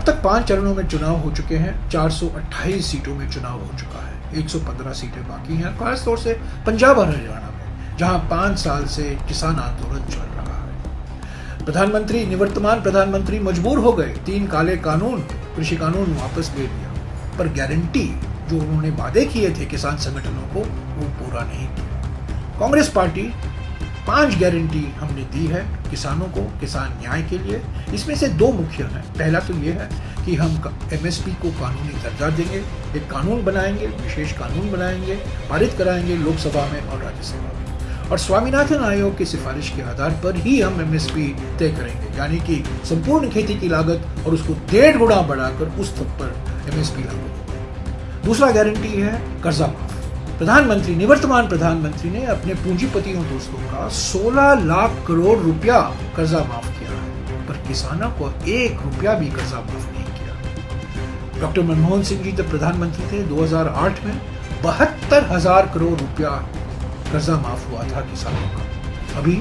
तक 5 चरणों में चुनाव हो चुके हैं। 428 सीटों में चुनाव हो चुका है, 115 सीटें बाकी हैं। खासतौर से पंजाब और हरियाणा में, जहां 5 साल से किसान आंदोलन चल रहा है। निवर्तमान प्रधानमंत्री मजबूर हो गए 3 काले कानून, कृषि कानून वापस ले लिया, पर गारंटी जो उन्होंने वादे किए थे किसान संगठनों को, वो पूरा नहीं किया। कांग्रेस पार्टी 5 गारंटी हमने दी है किसानों को, किसान न्याय के लिए। इसमें से 2 मुख्य हैं। पहला तो ये है कि हम एमएसपी को कानूनी दर्जा देंगे, एक कानून बनाएंगे, विशेष कानून बनाएंगे, पारित कराएंगे लोकसभा में और राज्यसभा में, और स्वामीनाथन आयोग की सिफारिश के आधार पर ही हम एमएसपी तय करेंगे, यानी कि संपूर्ण खेती की लागत और उसको 1.5 गुना बढ़ाकर उस तक पर एमएसपी लागू होगा। दूसरा गारंटी है कर्जा माफ। निवर्तमान प्रधानमंत्री ने अपने पूंजीपतियों दोस्तों का 16 लाख करोड़ रुपया कर्जा माफ किया है, पर किसानों को 1 रुपया भी कर्जा माफ नहीं किया। डॉक्टर मनमोहन सिंह जी जब प्रधानमंत्री थे 2008 में 72,000 करोड़ रुपया कर्जा माफ हुआ था किसानों का। अभी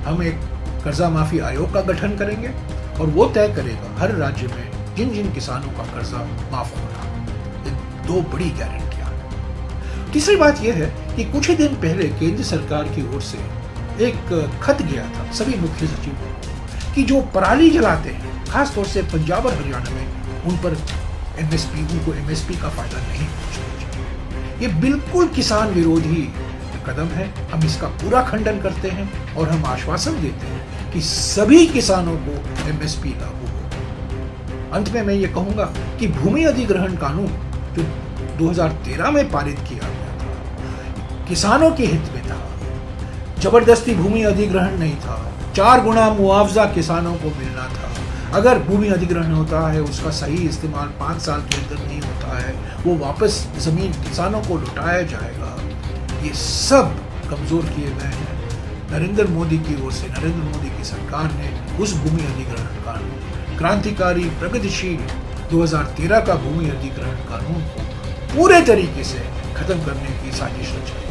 हम एक कर्जा माफी आयोग का गठन करेंगे और वो तय करेगा हर राज्य में जिन जिन किसानों का कर्जा माफ हो रहा। ये 2 बड़ी गारंटियां। तीसरी बात यह है कि कुछ ही दिन पहले केंद्र सरकार की ओर से एक खत गया था सभी मुख्य सचिवों को कि जो पराली जलाते हैं, खासतौर से पंजाब और हरियाणा में, उन पर उनको एमएसपी का फायदा नहीं पहुंचना चाहिए। ये बिल्कुल किसान विरोधी कदम है। हम इसका पूरा खंडन करते हैं और हम आश्वासन देते हैं कि सभी किसानों को एमएसपी लागू होगा। अंत में मैं ये कहूंगा कि भूमि अधिग्रहण कानून जो 2013 में पारित किया गया था, किसानों के हित में था। जबरदस्ती भूमि अधिग्रहण नहीं था, 4 गुना मुआवजा किसानों को मिलना था। अगर भूमि अधिग्रहण होता है, उसका सही इस्तेमाल 5 साल के अंदर नहीं होता है, वो वापस जमीन किसानों को लौटाया जाएगा। ये सब कमजोर किए गए हैं नरेंद्र मोदी की ओर से। नरेंद्र मोदी की सरकार ने उस भूमि अधिग्रहण कानून, क्रांतिकारी प्रगतिशील 2013 का भूमि अधिग्रहण कानून को पूरे तरीके से खत्म करने की साजिश रची।